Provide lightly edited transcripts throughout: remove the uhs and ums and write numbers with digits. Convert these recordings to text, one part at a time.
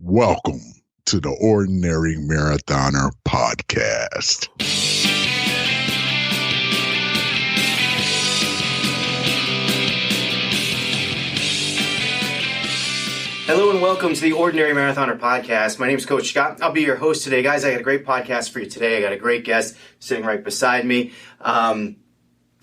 Welcome to the Ordinary Marathoner podcast. Hello and welcome to the Ordinary Marathoner podcast. My name is Coach Scott. I'll be your host today. Guys, I got a great podcast for you today. I got a great guest sitting right beside me.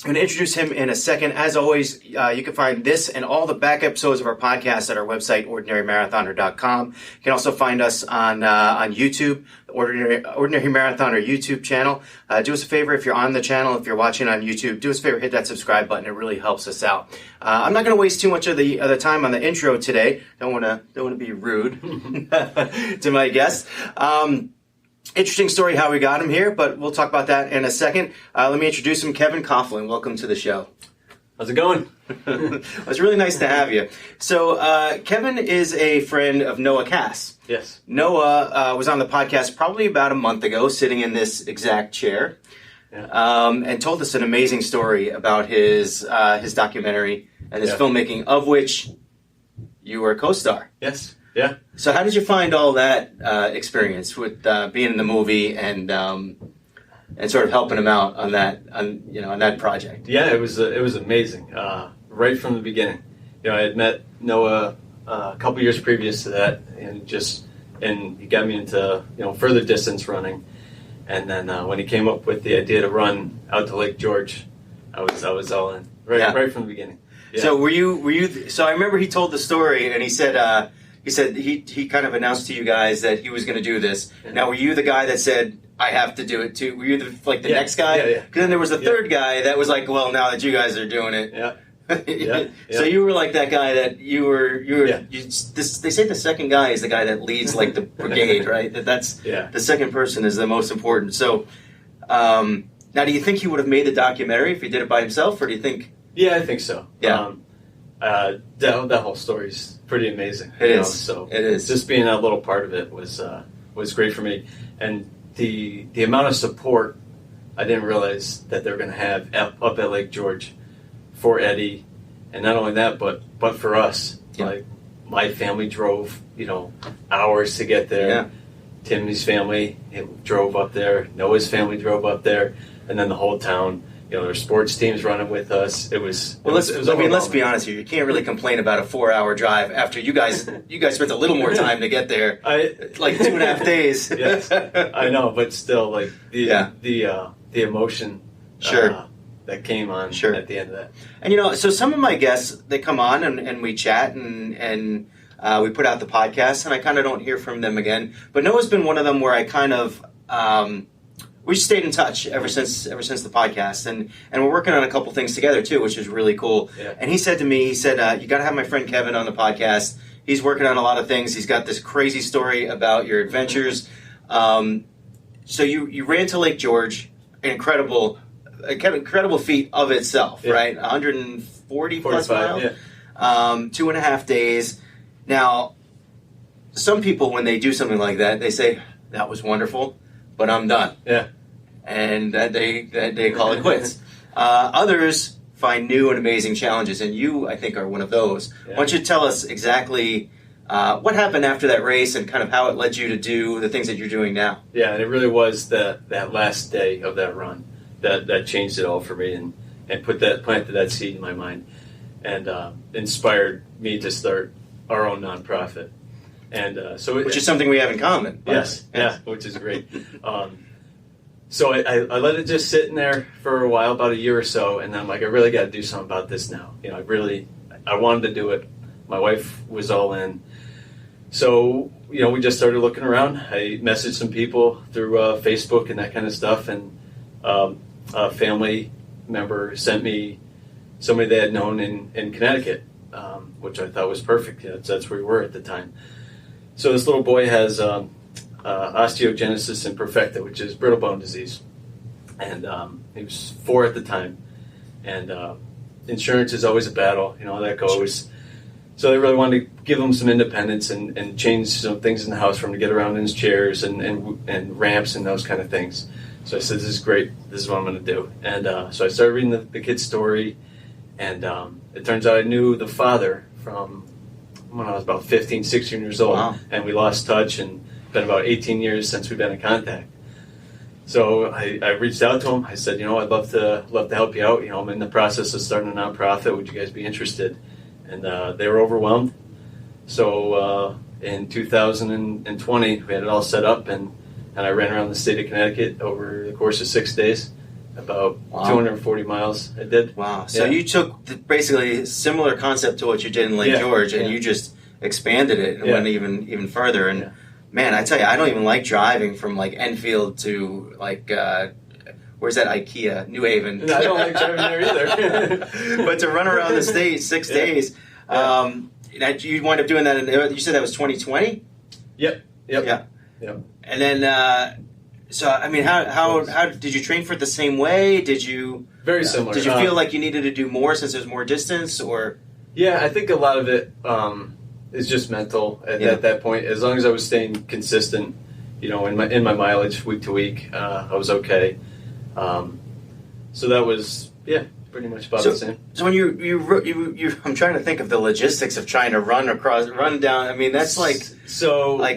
I'm going to introduce him in a second. As always, you can find this and all the back episodes of our podcast at our website, ordinarymarathoner.com. You can also find us on YouTube, the Ordinary Marathoner YouTube channel. Do us a favor if you're on the channel, if you're watching on YouTube, do us a favor, hit that subscribe button. It really helps us out. I'm not going to waste too much of the time on the intro today. Don't want to be rude to my guest. Interesting story how we got him here, but we'll talk about that in a second. Let me introduce him, Kevin Coughlin. Welcome to the show. How's it going? It's really nice to have you. So Kevin is a friend of Noah Cass. Yes. Noah was on the podcast probably about a month ago, sitting in this exact chair, and told us an amazing story about his documentary and his filmmaking, of which you were a co-star. Yes. Yeah. So how did you find all that experience with being in the movie and sort of helping him out on that project? Yeah, it was amazing. Right from the beginning, I had met Noah a couple years previous to that, and he got me into further distance running, and then when he came up with the idea to run out to Lake George, I was all in right from the beginning. Yeah. So were you? So I remember he told the story, and he said. He kind of announced to you guys that he was going to do this. Yeah. Now, were you the guy that said, I have to do it too? Were you the next guy? Yeah. Because then there was a third guy that was like, well, now that you guys are doing it. Yeah. So you were like that guy that they say the second guy is the guy that leads like the brigade, right? That's the second person is the most important. So now do you think he would have made the documentary if he did it by himself, or do you think? Yeah, I think so. Yeah. That whole story's pretty amazing. It is. So it is. Just being a little part of it was great for me, and the amount of support I didn't realize that they're going to have up at Lake George for Eddie, and not only that, but for us. Yeah. Like my family drove hours to get there. Yeah. Timmy's family drove up there. Noah's family drove up there, and then the whole town. Their sports teams running with us. Let's be honest here. You can't really complain about a 4-hour drive after you guys spent a little more time to get there. Like 2.5 days. Yes, I know, but still, like the emotion that came on at the end of that. And so some of my guests, they come on and we chat and we put out the podcast, and I kind of don't hear from them again. But Noah's been one of them where I kind of. We stayed in touch ever since the podcast, and we're working on a couple things together too, which is really cool. Yeah. And he said to me, you got to have my friend Kevin on the podcast. He's working on a lot of things. He's got this crazy story about your adventures. So you ran to Lake George, an incredible feat of itself, right? 140 plus miles, 2.5 days. Now, some people when they do something like that, they say that was wonderful, but I'm done. Yeah. And they call it quits. Others find new and amazing challenges, and you, I think, are one of those. Yeah. Why don't you tell us exactly what happened after that race and kind of how it led you to do the things that you're doing now? Yeah, and it really was that last day of that run that changed it all for me and planted that seed in my mind and inspired me to start our own nonprofit. And which is something we have in common. Yes, which is great. So I let it just sit in there for a while, about a year or so, and then I'm like, I really got to do something about this now. I wanted to do it. My wife was all in. So, we just started looking around. I messaged some people through Facebook and that kind of stuff, and a family member sent me somebody they had known in Connecticut, which I thought was perfect. That's where we were at the time. So this little boy has osteogenesis imperfecta, which is brittle bone disease. And he was 4 at the time. And insurance is always a battle, how that goes. So they really wanted to give him some independence and change some things in the house for him to get around in his chairs and ramps and those kind of things. So I said, this is great. This is what I'm going to do. And so I started reading the kid's story. And it turns out I knew the father from when I was about 15, 16 years old. Wow. And we lost touch, and been about 18 years since we've been in contact. So I reached out to him. I said, I'd love to help you out. I'm in the process of starting a nonprofit. Would you guys be interested? And they were overwhelmed. So in 2020, we had it all set up, and I ran around the state of Connecticut over the course of 6 days, about 240 miles I did. Wow. So you took basically a similar concept to what you did in Lake George, and you just expanded it and went even further. And man, I tell you, I don't even like driving from like Enfield to like, where's that IKEA? New Haven. No, I don't like driving there either. But to run around the state 6 days, you wind up doing that, you said that was 2020? Yep. Yeah. And then, so I mean, how did you train for it the same way? Did you very similar? Did you feel like you needed to do more since there's more distance, or? Yeah, I think a lot of it is just mental at that point. As long as I was staying consistent, in my mileage week to week, I was okay. So that was pretty much about the same. So when you I'm trying to think of the logistics of trying to run down. I mean, that's like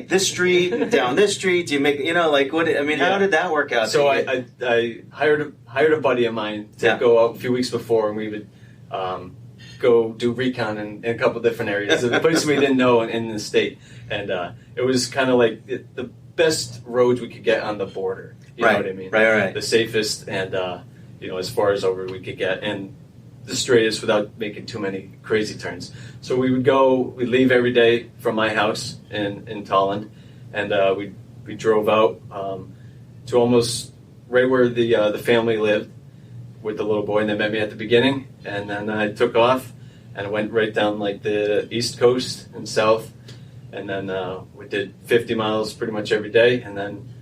this street and down this street. Do you make what? I mean, how did that work out? So I hired a buddy of mine to go out a few weeks before, and we would go do recon in a couple different areas, the places we didn't know in the state, and it was kind of like the best roads we could get on the border. You know what I mean? Right. The safest and. As far as over we could get, and the straightest without making too many crazy turns. So we'd leave every day from my house in Tolland, and we drove out to almost right where the family lived with the little boy, and they met me at the beginning, and then I took off, and I went right down like the East Coast and South, and then we did 50 miles pretty much every day, and then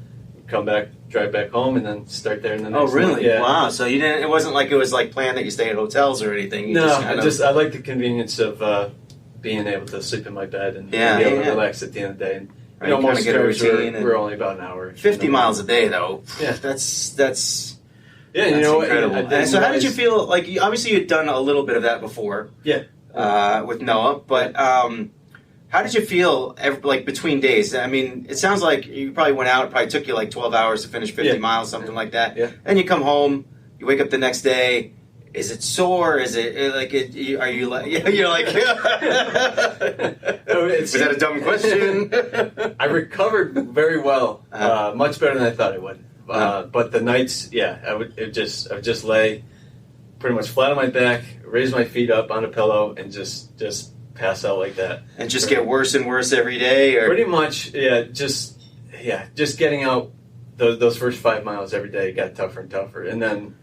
come back, drive back home, and then start there in the next. Oh, really? Month. Yeah. Wow. So you didn't. It wasn't like it was like planned that you stay at hotels or anything. I like the convenience of being able to sleep in my bed and be able to relax at the end of the day. And most drives were only about an hour. 50 miles a day, though. Yeah, that's incredible. So how did you feel? Like obviously you'd done a little bit of that before. Yeah. With Noah, but. How did you feel between days? I mean, it sounds like you probably went out. It probably took you like 12 hours to finish 50 miles, something like that. Yeah. Then you come home. You wake up the next day. Is it sore? Is it like? Are you like? You're like. Was that a dumb question? I recovered very well, much better than I thought I would. But the nights, I would just lay pretty much flat on my back, raise my feet up on a pillow, and just pass out like that, and just get worse and worse every day. Or? Pretty much, just getting out those first 5 miles every day got tougher and tougher, and then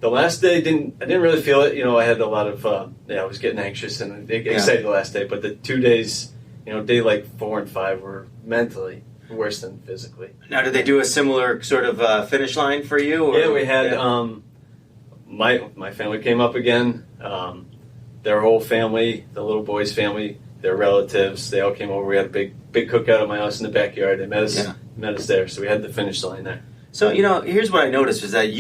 the last day I didn't really feel it. I had a lot of I was getting anxious and excited the last day, but the 2 days, day like 4 and 5 were mentally worse than physically. Now, did they do a similar sort of finish line for you? Or? Yeah, we had my family came up again. Their whole family, the little boy's family, their relatives, they all came over. We had a big cookout at my house in the backyard. They met us there, so we had the finish line there. So, here's what I noticed was that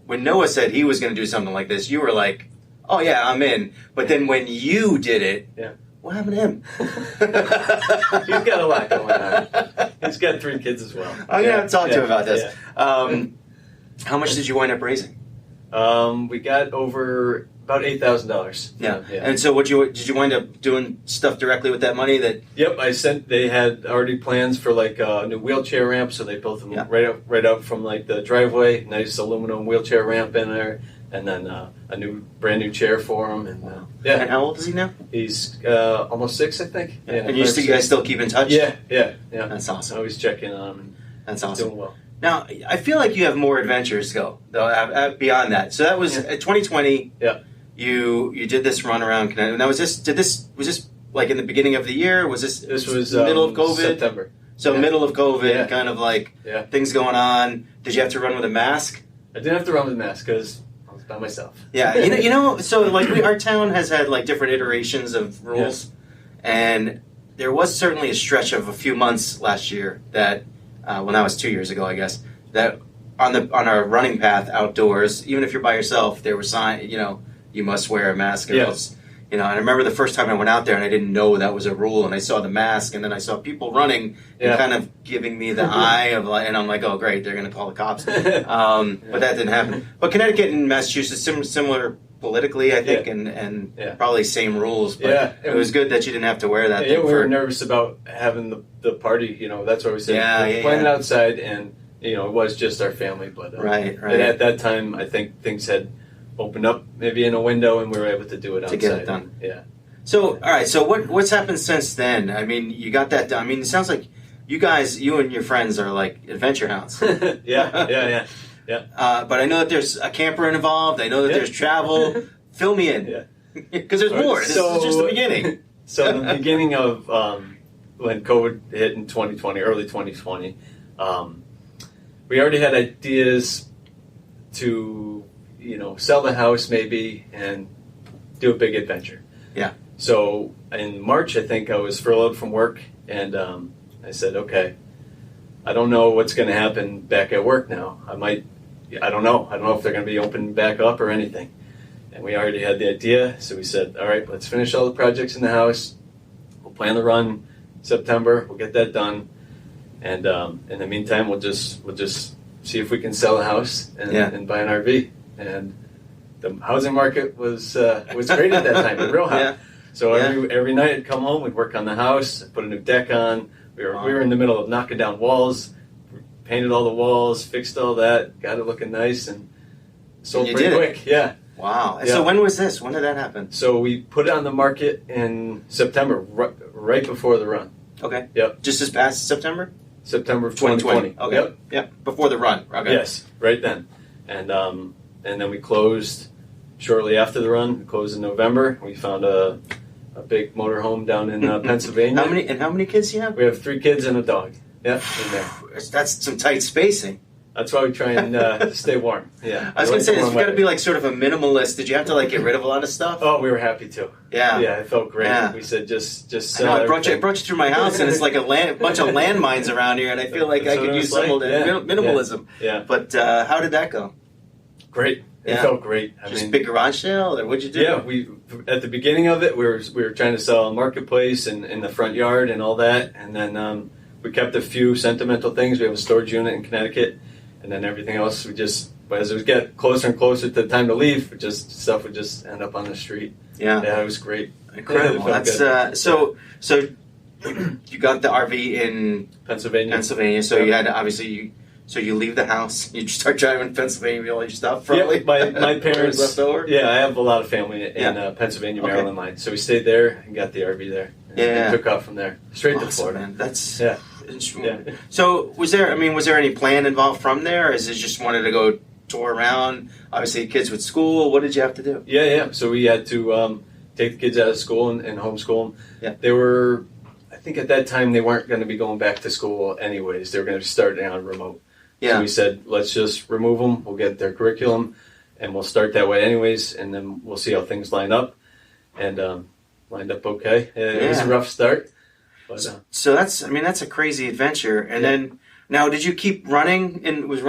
when Noah said he was going to do something like this, you were like, oh yeah, I'm in. But then when you did it, what happened to him? He's got a lot going on. He's got 3 kids as well. I'm going to talk to him about this. Yeah. How much did you wind up raising? We got over about $8,000. Yeah. And so did you wind up doing stuff directly with that money? Yep, they had already plans for like a new wheelchair ramp, so they built them right up from like the driveway, nice aluminum wheelchair ramp in there, and then a brand new chair for him. And And how old is he now? He's almost 6, I think. Yeah. And you guys still keep in touch? Yeah. That's awesome. I always check in on him. That's awesome. Doing well. Now, I feel like you have more adventures to go, though, beyond that. So that was 2020. Yeah. You did this run around Connecticut. Now, was this like in the beginning of the year? Was this was middle of COVID? September. So middle of COVID, kind of like things going on. Did you have to run with a mask? I didn't have to run with a mask because I was by myself. Yeah, so like our town has had like different iterations of rules, and there was certainly a stretch of a few months last year that, that was 2 years ago, I guess, that on our running path outdoors, even if you're by yourself, there were signs, you must wear a mask or else and I remember the first time I went out there and I didn't know that was a rule, and I saw the mask, and then I saw people running and kind of giving me the eye of like, and I'm like, oh great, they're going to call the cops. But that didn't happen. But Connecticut and Massachusetts similar politically, I think, and probably same rules. But it was good that you didn't have to wear that. Yeah, we were nervous about having the party. That's what we said. We're playing outside, and it was just our family. But right. And at that time, I think things had opened up maybe in a window, and we were able to do it outside. To get it done. Yeah. So, all right. So, what's happened since then? I mean, you got that done. I mean, it sounds like you and your friends are like adventure hounds. Yeah. But I know that there's a camper involved. I know that there's travel. Fill me in. Yeah. Because there's more. This is just the beginning. So the beginning of when COVID hit in 2020, early 2020, we already had ideas to, sell the house maybe and do a big adventure. Yeah. So in March, I think I was furloughed from work, and I said, okay, I don't know what's going to happen back at work now. I don't know. I don't know if they're going to be open back up or anything. And we already had the idea, so we said, all right, let's finish all the projects in the house. We'll plan the run September. We'll get that done. And in the meantime, we'll just see if we can sell a house and buy an RV. And the housing market was great at that time, real hot. So every night I'd come home, we'd work on the house, put a new deck on. We were in the middle of knocking down walls, painted all the walls, fixed all that, got it looking nice, and sold pretty quick. Yeah. Wow. And so when was this? When did that happen? So we put it on the market in September, right before the run. Okay. Yep. Just this past September? September of 2020. Okay. Yep. Before the run. Okay. Yes, right then. And then we closed shortly after the run. We closed in November. We found a big motorhome down in Pennsylvania. How many kids do you have? We have 3 kids and a dog. Yeah, in there. That's some tight spacing. That's why we try and stay warm. Yeah. I was going to say, you've got to be like sort of a minimalist. Did you have to get rid of a lot of stuff? Oh, we were happy to. Yeah. Yeah, it felt great. Yeah. We said just sell I brought you through my house, and it's like a bunch of landmines around here, and I feel like I could use some of that minimalism. Yeah. But how did that go? Great. It felt great. Just big garage sale, or what'd you do? Yeah, we at the beginning of it, we were trying to sell a marketplace and in the front yard and all that, and then we kept a few sentimental things. We have a storage unit in Connecticut, and then everything else as it would get closer and closer to the time to leave, stuff would just end up on the street. Yeah, it was great. Incredible. That's so you got the RV in Pennsylvania. So you had to, obviously So you leave the house, you start driving to Pennsylvania with all your stuff, probably? Yeah, my parents left over? Yeah, I have a lot of family in Pennsylvania, Maryland line. So we stayed there and got the RV there. And took off from there, straight to Florida. Man. That's So was there any plan involved from there? Or is it just wanted to go tour around? Obviously, kids with school. What did you have to do? Yeah. So we had to take the kids out of school and homeschool them. Yeah. They were, I think at that time, they weren't going to be going back to school anyways. They were going to start on remote. Yeah. So we said, let's just remove them. We'll get their curriculum, and we'll start that way anyways, and then we'll see how things line up. And lined up okay. It was a rough start. But, so that's a crazy adventure. And then, now, did you keep running? And was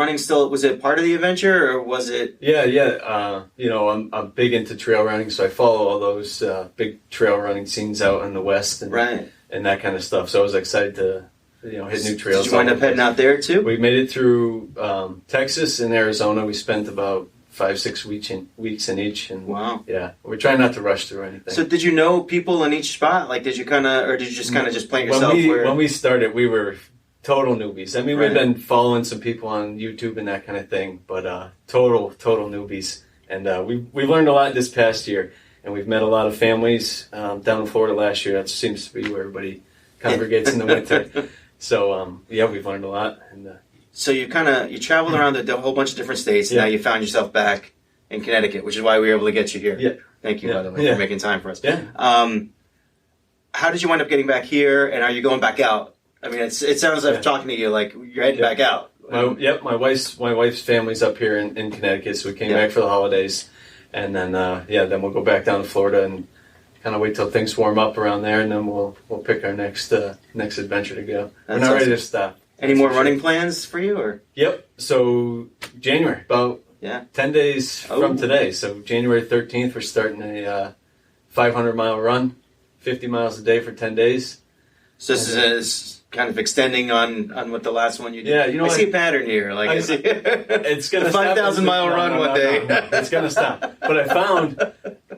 it part of the adventure, or was it? Yeah. I'm big into trail running, so I follow all those big trail running scenes out in the West and that kind of stuff. So I was excited to hit new trails. Did you wind up heading out there too? We made it through Texas and Arizona. We spent about 5-6 weeks in each. And wow. Yeah, we're trying not to rush through anything. So did you know people in each spot? Like, did you just plant yourself? When we started, we were total newbies. I mean, we've been following some people on YouTube and that kind of thing, but total newbies. And we learned a lot this past year, and we've met a lot of families down in Florida last year. That seems to be where everybody congregates in the winter. So we've learned a lot. And so you traveled around a whole bunch of different states, and now you found yourself back in Connecticut, which is why we were able to get you here. Yeah. Thank you, by the way, for making time for us. Yeah. How did you wind up getting back here, and are you going back out? I mean, it sounds like talking to you like you're heading back out. My wife's family's up here in Connecticut, so we came back for the holidays, and then then we'll go back down to Florida and kind of wait till things warm up around there, and then we'll pick our next adventure to go. We're not ready to stop. Any more running plans for you, or? Yep. So January, about 10 days from today. So January 13th, we're starting a 500-mile run, 50 miles a day for 10 days. So this is kind of extending on what the last one you did. Yeah, you know, I see a pattern here. Like I see, it's going to 5,000-mile run one day. No. It's going to stop. But I found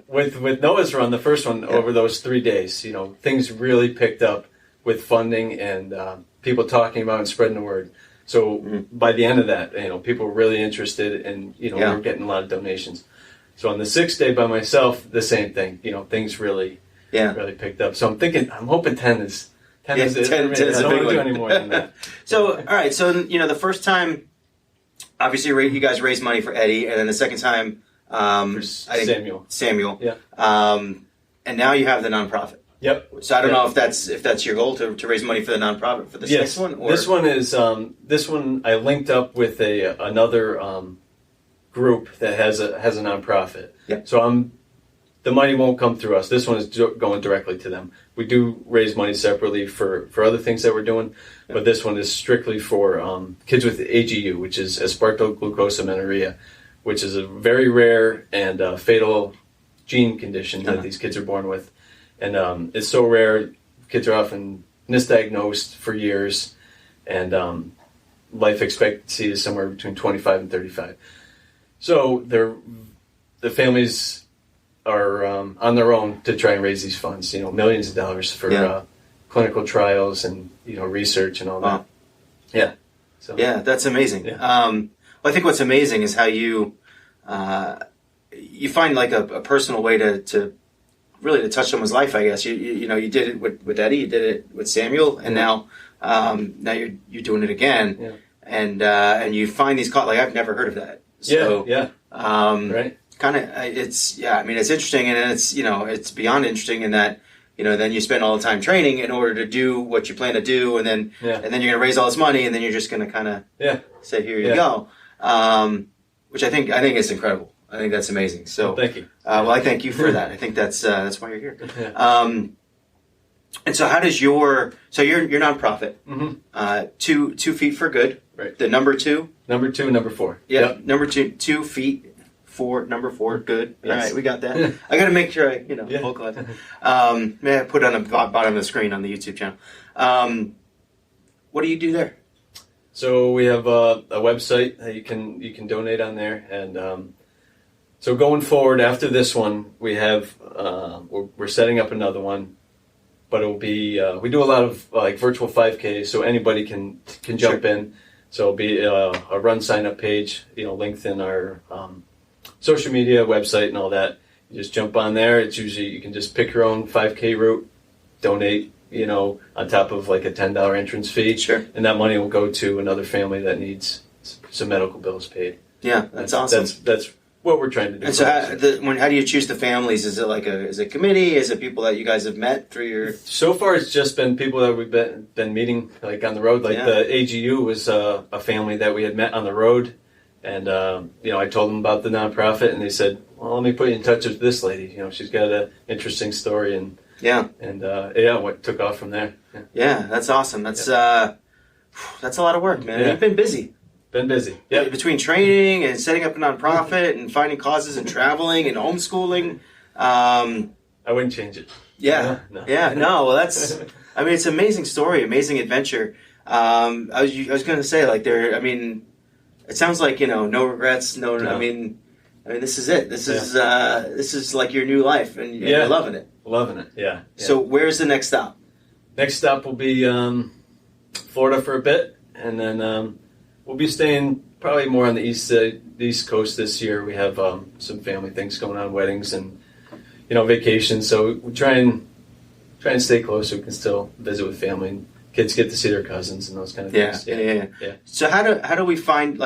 with Noah's run, the first one, over those 3 days, you know, things really picked up with funding and people talking about and spreading the word. So by the end of that, you know, people were really interested, and you know, we were getting a lot of donations. So on the 6th day by myself, the same thing. You know, things really picked up. So I'm hoping 10 is. 10 is it. 10 is I don't a big want to do one. any more than that. So, all right. So, you know, the first time, obviously, you guys raised money for Eddie, and then the second time, Samuel. Yeah. And now you have the nonprofit. Yep. So I don't know if that's your goal to raise money for the nonprofit for this next one. Or? This one is this one. I linked up with another group that has a nonprofit. Yep. So the money won't come through us. This one is going directly to them. We do raise money separately for other things that we're doing, but this one is strictly for kids with AGU, which is aspartyl glucosaminoria, which is a very rare and fatal gene condition that these kids are born with. And it's so rare, kids are often misdiagnosed for years, and life expectancy is somewhere between 25 and 35. So the families are on their own to try and raise these funds, you know, millions of dollars for clinical trials and, you know, research and all that. Yeah. So, that's amazing. Yeah. Well, I think what's amazing is how you find like a personal way to really to touch someone's life. I guess you know you did it with Eddie, you did it with Samuel, and now you're doing it again, and you find these like I've never heard of that. So, right. Kind of, it's I mean, it's interesting, and it's it's beyond interesting in that then you spend all the time training in order to do what you plan to do, and then you're gonna raise all this money, and then you're just gonna kind of say here you go, which I think is incredible. I think that's amazing. So thank you. Well, I thank you for that. I think that's why you're here. And so how does your nonprofit 2 feet for good, right? The number 2, number 4. Yep. Number 2 feet. Number 4, good. Yes. All right, we got that. I got to make sure I, vocal that. May I put it on the bottom of the screen on the YouTube channel. What do you do there? So we have a website that you can donate on there, and so going forward after this one, we have we're setting up another one, but it will be we do a lot of like virtual 5Ks, so anybody can jump in. So it'll be a run sign up page, linked in our social media, website, and all that. You just jump on there. It's usually you can just pick your own 5K route, donate, on top of like a $10 entrance fee. Sure. And that money will go to another family that needs some medical bills paid. Yeah, that's awesome. That's what we're trying to do. And so how do you choose the families? Is it like is it committee? Is it people that you guys have met through your... So far, it's just been people that we've been meeting like on the road. Like the AGU was a family that we had met on the road. And, I told them about the nonprofit, and they said, well, let me put you in touch with this lady. She's got an interesting story, and what took off from there. Yeah, that's awesome. That's a lot of work, man. Yeah. You've been busy. Yeah. Between training and setting up a nonprofit and finding causes and traveling and homeschooling. I wouldn't change it. Yeah. No. Yeah, no. Well, it's an amazing story, amazing adventure. I was going to say, like, it sounds like, no regrets, no. I mean, this is it. This is like your new life, and you're loving it. Loving it, yeah. So where's the next stop? Next stop will be Florida for a bit, and then we'll be staying probably more on the East Coast this year. We have some family things going on, weddings and vacations. So we try and stay close so we can still visit with family. And kids get to see their cousins and those kind of things. Yeah. So how do we find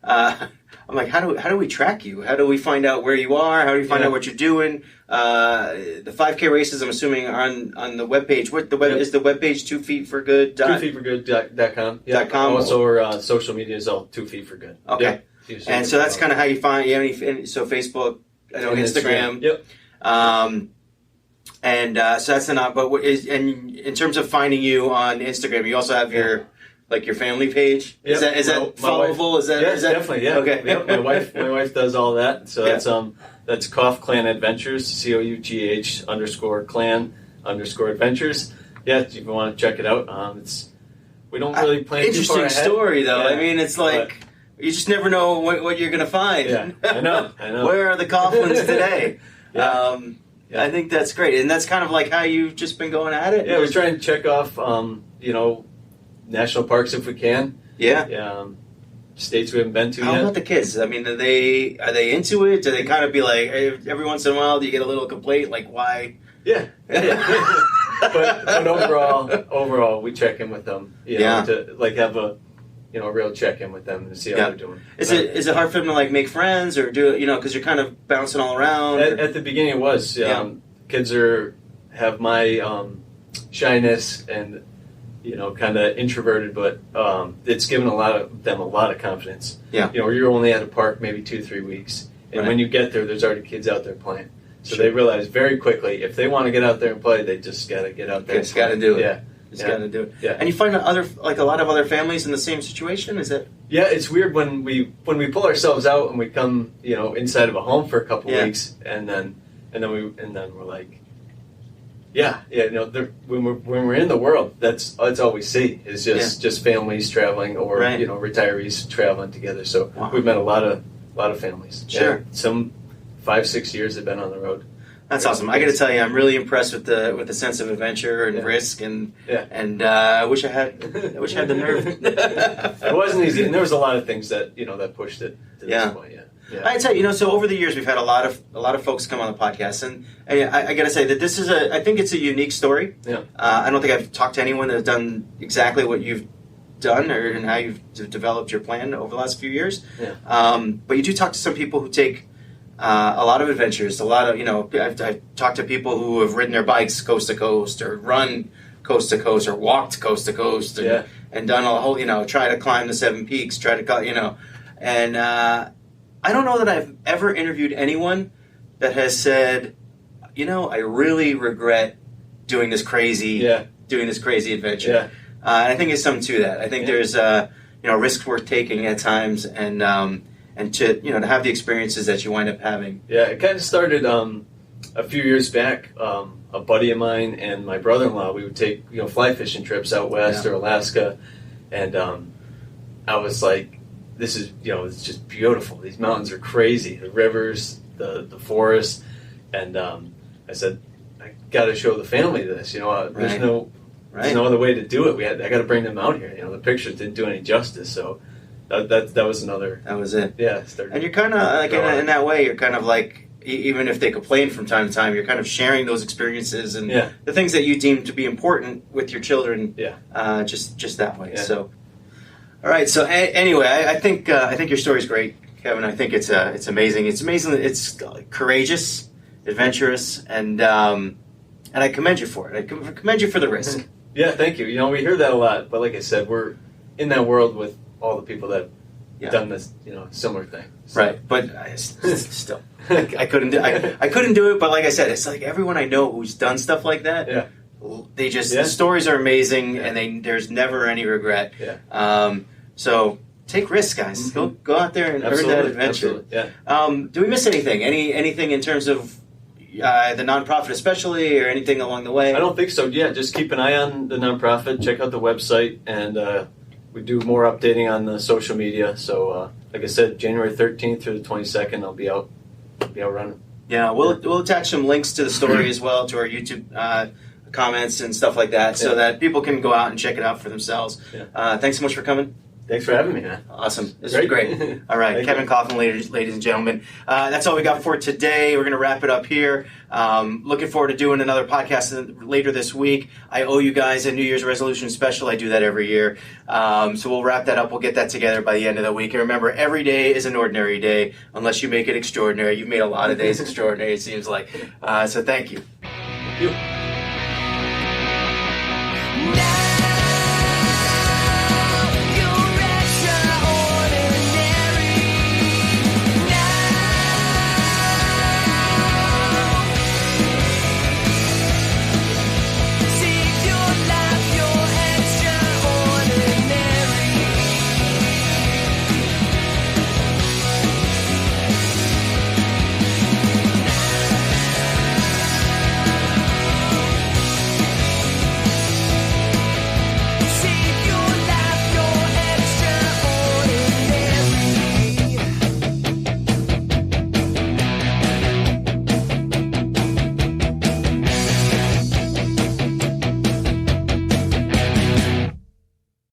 I'm like, how do we track you? How do we find out where you are? How do we find out what you're doing? The 5K races, I'm assuming, are on the webpage. Is the webpage 2 feet for good? 2feetforgood.com. Yeah. .com. Also, our social media is all 2 feet for good. Okay. Yeah. And so that's kind of how you find. So Facebook, Instagram. Yep. So that's enough. But in terms of finding you on Instagram, you also have your like your family page? Is Yep. that followable? Wife, is that definitely, yeah. Okay. Yep, my wife does all that. So that's Coughlin Adventures, COUGH_clan_adventures. Yeah, if you want to check it out. We don't really plan too far ahead. Interesting story, though. Yeah. I mean, it's like you just never know what you're going to find. Yeah, I know. Where are the Coughlins today? Yeah. I think that's great, and that's kind of like how you've just been going at it. Yeah, we're trying to check off, national parks if we can. Yeah. States we haven't been to How yet. about the kids? I mean, are they into it? Do they kind of be like, every once in a while, do you get a little complaint, like, why? Yeah. but overall, we check in with them. To like have a real check in with them and see how they're doing. Is it hard for them to like make friends or do because you're kind of bouncing all around? At the beginning, it was. Kids have my shyness and kind of introverted, but it's given them a lot of confidence. Yeah. You're only at a park maybe 2-3 weeks, and when you get there, there's already kids out there playing. So they realize very quickly if they want to get out there and play, they just got to get out there. Just got to do it. Yeah. Just got to do it. Yeah. And you find a lot of other families in the same situation. Is it? Yeah, it's weird when we pull ourselves out and we come inside of a home for a couple weeks, and then we're like. When we're in the world, that's all we see is just families traveling or retirees traveling together. So we've met a lot of families. Sure, some 5-6 years have been on the road. That's awesome. I got to tell you, I'm really impressed with the sense of adventure and risk, and I wish I had the nerve. It wasn't easy, and there was a lot of things that that pushed it to this point. Yeah. I tell you, so over the years we've had a lot of folks come on the podcast, and I got to say that this is I think it's a unique story. Yeah. I don't think I've talked to anyone that's done exactly what you've done and how you've developed your plan over the last few years. Yeah. But you do talk to some people who take a lot of adventures, a lot of I've talked to people who have ridden their bikes coast to coast, or run coast to coast, or walked coast to coast, and done a whole try to climb the 7 peaks, and. I don't know that I've ever interviewed anyone that has said, I really regret doing this crazy adventure. Yeah. And I think there's something to that. I think there's risk worth taking at times, and to to have the experiences that you wind up having. Yeah, it kind of started a few years back. A buddy of mine and my brother-in-law, we would take fly fishing trips out west or Alaska, and I was like. This is, it's just beautiful. These mountains are crazy. The rivers, the forest, and I said, I got to show the family this. There's no other way to do it. I got to bring them out here. The pictures didn't do any justice. So that was another. That was it. Yeah. And you're kind of like in that way. You're kind of like, even if they complain from time to time, you're kind of sharing those experiences and the things that you deem to be important with your children. Yeah. Just that way. Yeah. So. All right. So anyway, I think your story's great, Kevin. I think it's amazing. It's amazing. It's courageous, adventurous, and I commend you for it. I commend you for the risk. Yeah, thank you. We hear that a lot, but like I said, we're in that world with all the people that have done this, similar thing. So. Right. But still, I couldn't do it. But like I said, it's like everyone I know who's done stuff like that. Yeah. They just the stories are amazing, and there's never any regret. Yeah. So take risks, guys. Mm-hmm. Go out there and earn that adventure. Absolutely. Yeah. Do we miss anything? Anything in terms of the nonprofit, especially, or anything along the way? I don't think so. Yeah, just keep an eye on the nonprofit. Check out the website, and we do more updating on the social media. So, like I said, January 13th through the 22nd, I'll be out running. Yeah, we'll attach some links to the story as well to our YouTube comments and stuff like that, so that people can go out and check it out for themselves. Yeah. Thanks so much for coming. Thanks for having me, man. Awesome. This is great. All right. Kevin Coughlin, ladies and gentlemen. That's all we got for today. We're going to wrap it up here. Looking forward to doing another podcast later this week. I owe you guys a New Year's resolution special. I do that every year. So we'll wrap that up. We'll get that together by the end of the week. And remember, every day is an ordinary day unless you make it extraordinary. You've made a lot of days extraordinary, it seems like. So thank you. Thank you.